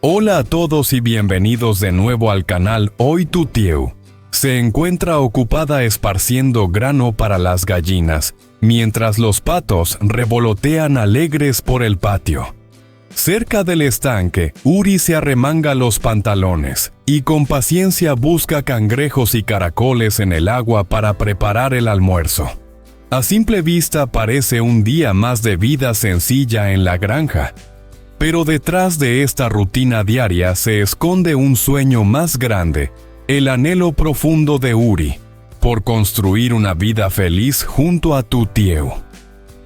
Hola a todos y bienvenidos de nuevo al canal Hoy Tutieu. Se encuentra ocupada esparciendo grano para las gallinas, mientras los patos revolotean alegres por el patio. Cerca del estanque, Uri se arremanga los pantalones y con paciencia busca cangrejos y caracoles en el agua para preparar el almuerzo. A simple vista parece un día más de vida sencilla en la granja. Pero detrás de esta rutina diaria se esconde un sueño más grande, el anhelo profundo de Uri, por construir una vida feliz junto a Tutieu.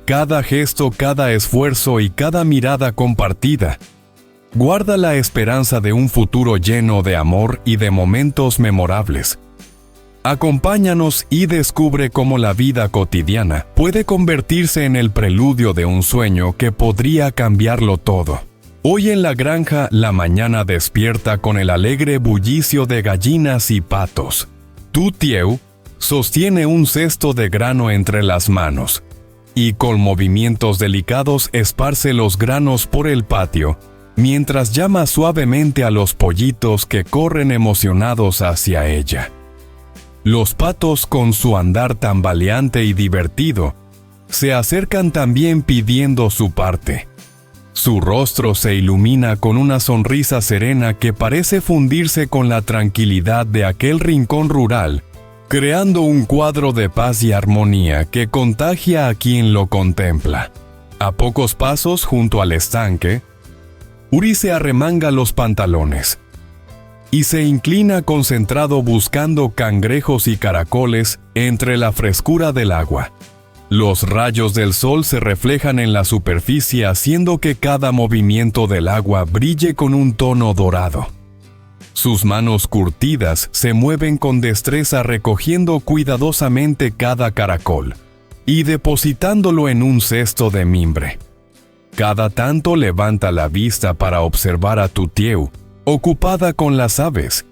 Cada gesto, cada esfuerzo y cada mirada compartida guarda la esperanza de un futuro lleno de amor y de momentos memorables. Acompáñanos y descubre cómo la vida cotidiana puede convertirse en el preludio de un sueño que podría cambiarlo todo. Hoy en la granja, la mañana despierta con el alegre bullicio de gallinas y patos. Tutieu sostiene un cesto de grano entre las manos y con movimientos delicados esparce los granos por el patio, mientras llama suavemente a los pollitos que corren emocionados hacia ella. Los patos, con su andar tambaleante y divertido, se acercan también pidiendo su parte. Su rostro se ilumina con una sonrisa serena que parece fundirse con la tranquilidad de aquel rincón rural, creando un cuadro de paz y armonía que contagia a quien lo contempla. A pocos pasos junto al estanque, Uri se arremanga los pantalones y se inclina concentrado buscando cangrejos y caracoles entre la frescura del agua. Los rayos del sol se reflejan en la superficie haciendo que cada movimiento del agua brille con un tono dorado. Sus manos curtidas se mueven con destreza recogiendo cuidadosamente cada caracol y depositándolo en un cesto de mimbre. Cada tanto levanta la vista para observar a Tutieu, ocupada con las aves,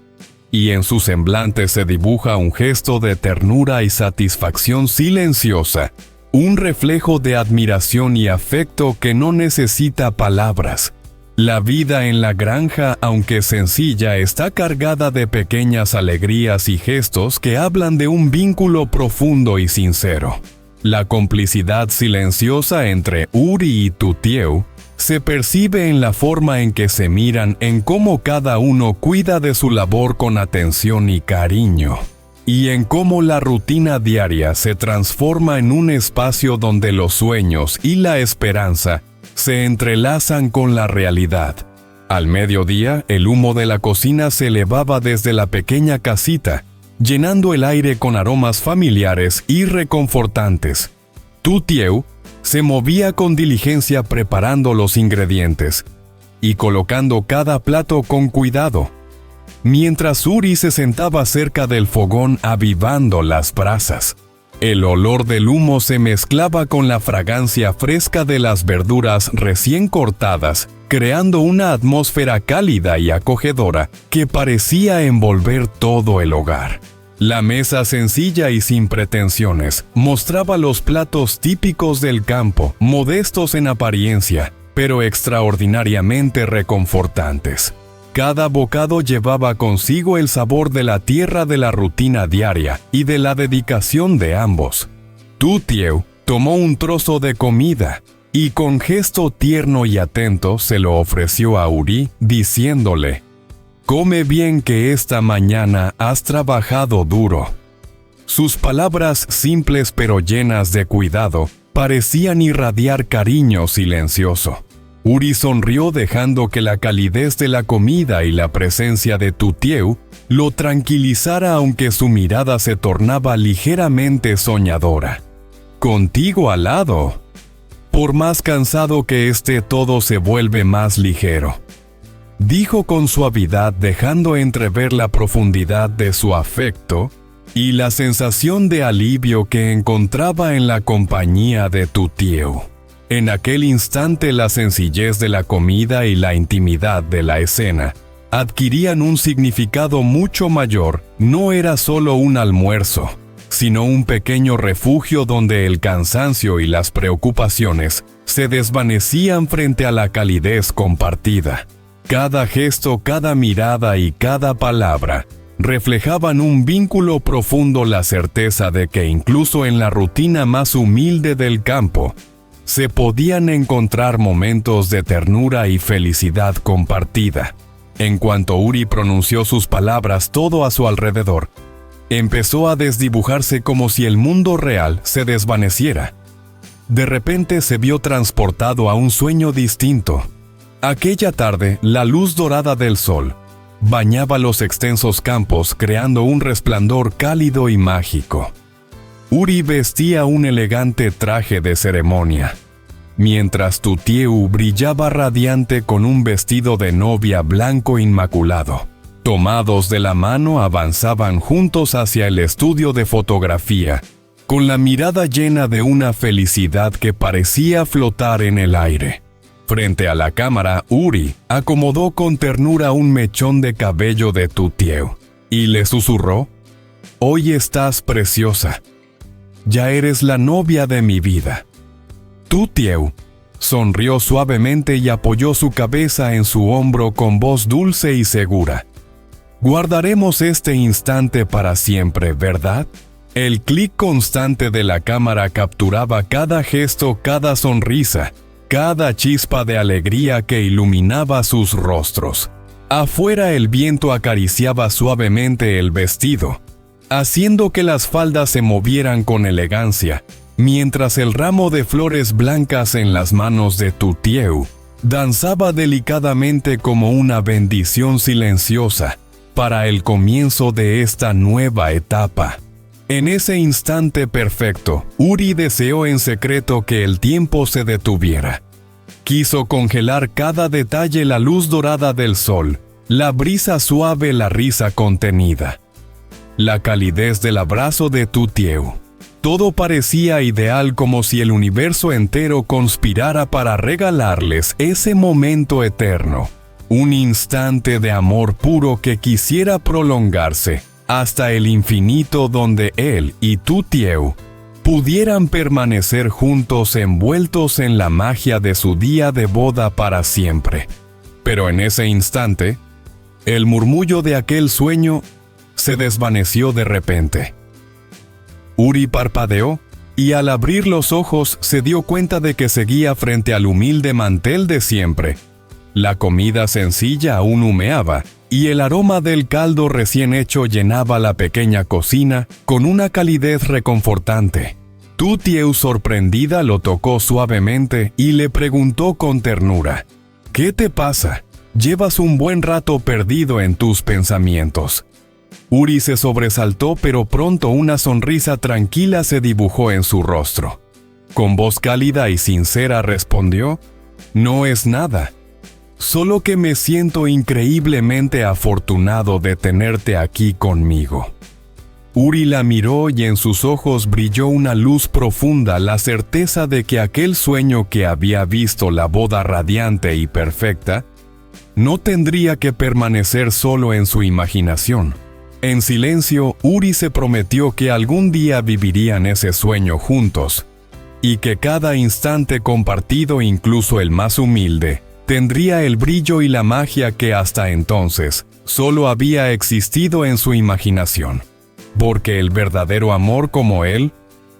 y en su semblante se dibuja un gesto de ternura y satisfacción silenciosa, un reflejo de admiración y afecto que no necesita palabras. La vida en la granja, aunque sencilla, está cargada de pequeñas alegrías y gestos que hablan de un vínculo profundo y sincero. La complicidad silenciosa entre Uri y Tutieu se percibe en la forma en que se miran, en cómo cada uno cuida de su labor con atención y cariño, y en cómo la rutina diaria se transforma en un espacio donde los sueños y la esperanza se entrelazan con la realidad. Al mediodía, el humo de la cocina se elevaba desde la pequeña casita, llenando el aire con aromas familiares y reconfortantes. Tutieu se movía con diligencia preparando los ingredientes y colocando cada plato con cuidado, mientras Uri se sentaba cerca del fogón avivando las brasas. El olor del humo se mezclaba con la fragancia fresca de las verduras recién cortadas, creando una atmósfera cálida y acogedora que parecía envolver todo el hogar. La mesa sencilla y sin pretensiones mostraba los platos típicos del campo, modestos en apariencia, pero extraordinariamente reconfortantes. Cada bocado llevaba consigo el sabor de la tierra de la rutina diaria y de la dedicación de ambos. Tutieu tomó un trozo de comida y con gesto tierno y atento se lo ofreció a Uri, diciéndole: «Come bien que esta mañana has trabajado duro». Sus palabras simples pero llenas de cuidado parecían irradiar cariño silencioso. Uri sonrió dejando que la calidez de la comida y la presencia de Tutieu lo tranquilizara, aunque su mirada se tornaba ligeramente soñadora. «Contigo al lado. Por más cansado que esté, todo se vuelve más ligero», dijo con suavidad, dejando entrever la profundidad de su afecto y la sensación de alivio que encontraba en la compañía de Tutieu. En aquel instante, la sencillez de la comida y la intimidad de la escena adquirían un significado mucho mayor. No era solo un almuerzo, sino un pequeño refugio donde el cansancio y las preocupaciones se desvanecían frente a la calidez compartida. Cada gesto, cada mirada y cada palabra reflejaban un vínculo profundo, la certeza de que incluso en la rutina más humilde del campo, se podían encontrar momentos de ternura y felicidad compartida. En cuanto Uri pronunció sus palabras, todo a su alrededor empezó a desdibujarse como si el mundo real se desvaneciera. De repente se vio transportado a un sueño distinto. Aquella tarde, la luz dorada del sol bañaba los extensos campos, creando un resplandor cálido y mágico. Uri vestía un elegante traje de ceremonia, mientras Tutieu brillaba radiante con un vestido de novia blanco inmaculado. Tomados de la mano, avanzaban juntos hacia el estudio de fotografía, con la mirada llena de una felicidad que parecía flotar en el aire. Frente a la cámara, Uri acomodó con ternura un mechón de cabello de Tutieu y le susurró: «Hoy estás preciosa. Ya eres la novia de mi vida». Tutieu sonrió suavemente y apoyó su cabeza en su hombro con voz dulce y segura. «Guardaremos este instante para siempre, ¿verdad?». El clic constante de la cámara capturaba cada gesto, cada sonrisa, cada chispa de alegría que iluminaba sus rostros. Afuera el viento acariciaba suavemente el vestido, haciendo que las faldas se movieran con elegancia, mientras el ramo de flores blancas en las manos de Tutieu danzaba delicadamente como una bendición silenciosa para el comienzo de esta nueva etapa. En ese instante perfecto, Uri deseó en secreto que el tiempo se detuviera. Quiso congelar cada detalle: la luz dorada del sol, la brisa suave, la risa contenida, la calidez del abrazo de Tutieu. Todo parecía ideal, como si el universo entero conspirara para regalarles ese momento eterno, un instante de amor puro que quisiera prolongarse hasta el infinito, donde él y Tutieu pudieran permanecer juntos, envueltos en la magia de su día de boda para siempre. Pero en ese instante, el murmullo de aquel sueño se desvaneció de repente. Uri parpadeó y al abrir los ojos se dio cuenta de que seguía frente al humilde mantel de siempre. La comida sencilla aún humeaba, y el aroma del caldo recién hecho llenaba la pequeña cocina con una calidez reconfortante. Tutieu, sorprendida, lo tocó suavemente y le preguntó con ternura: «¿Qué te pasa? Llevas un buen rato perdido en tus pensamientos». Uri se sobresaltó, pero pronto una sonrisa tranquila se dibujó en su rostro. Con voz cálida y sincera respondió: «No es nada. Solo que me siento increíblemente afortunado de tenerte aquí conmigo». Uri la miró y en sus ojos brilló una luz profunda, la certeza de que aquel sueño que había visto, la boda radiante y perfecta, no tendría que permanecer solo en su imaginación. En silencio, Uri se prometió que algún día vivirían ese sueño juntos, y que cada instante compartido, incluso el más humilde, tendría el brillo y la magia que hasta entonces solo había existido en su imaginación. Porque el verdadero amor, como él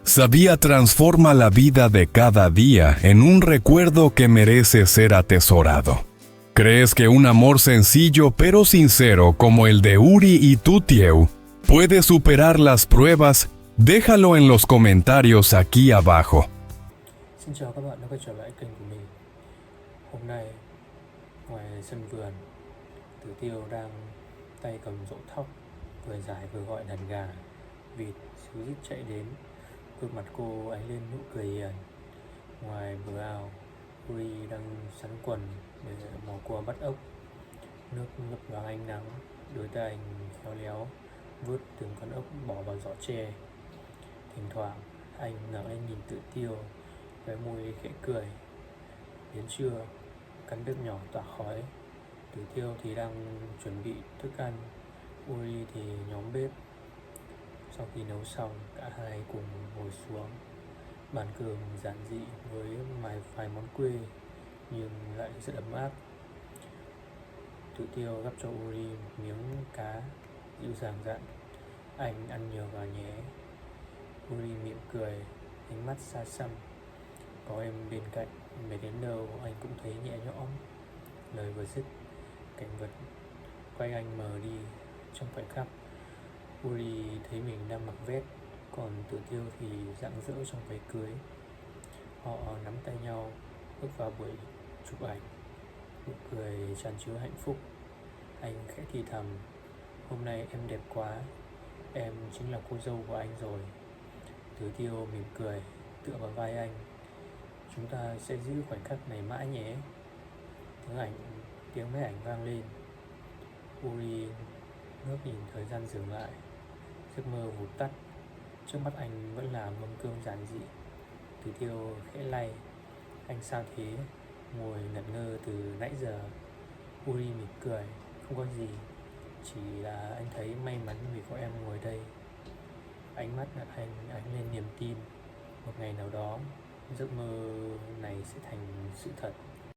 sabía, transforma la vida de cada día en un recuerdo que merece ser atesorado. ¿Crees que un amor sencillo pero sincero como el de Uri y Tutieu puede superar las pruebas? Déjalo en los comentarios aquí abajo. Xin chào các bạn đã quay trở lại kênh của mình. Hôm nay, ngoài sân vườn, Tử Tiêu đang tay cầm rổ thóc, vừa dài vừa gọi đàn gà, vịt xíu rít chạy đến. Gương mặt cô ánh lên nụ cười hiền. Ngoài bờ ao, Uri đang sắn quần để mò cua bắt ốc. Nước ngập vào ánh nắng, đôi tay anh khéo léo vớt từng con ốc bỏ vào giỏ tre. Thỉnh thoảng anh ngẩng lên nhìn Tử Tiêu, cái môi khẽ cười. Đến trưa, căn bếp nhỏ tỏa khói. Tử Tiêu thì đang chuẩn bị thức ăn, Uri thì nhóm bếp. Sau khi nấu xong, cả hai cùng ngồi xuống. Bàn cơm giản dị với vài món quê nhưng lại rất ấm áp. Tử Tiêu gắp cho Uri một miếng cá, dịu dàng dặn: anh ăn nhiều vào nhé. Uri mỉm cười, ánh mắt xa xăm: có em bên cạnh, mệt đến đâu anh cũng thấy nhẹ nhõm. Lời vừa dứt, cảnh vật quanh anh mờ đi. Trong khoảnh khắc, Uri thấy mình đang mặc vest, còn Tử Tiêu thì rạng rỡ trong váy cưới. Họ nắm tay nhau bước vào buổi chụp ảnh, nụ cười tràn chứa hạnh phúc. Anh khẽ thì thầm: hôm nay em đẹp quá, em chính là cô dâu của anh rồi. Tử Tiêu mỉm cười, tựa vào vai anh: chúng ta sẽ giữ khoảnh khắc này mãi nhé. Tiếng máy ảnh vang lên. Uri ngước nhìn thời gian dừng lại. Giấc mơ vụt tắt. Trước mắt anh vẫn là mâm cơm giản dị. Tử Tiêu khẽ lay: anh sao thế? Ngồi ngẩn ngơ từ nãy giờ. Uri mỉm cười: không có gì, chỉ là anh thấy may mắn vì có em ngồi đây. Ánh mắt anh ánh lên niềm tin. Một ngày nào đó, giấc mơ này sẽ thành sự thật.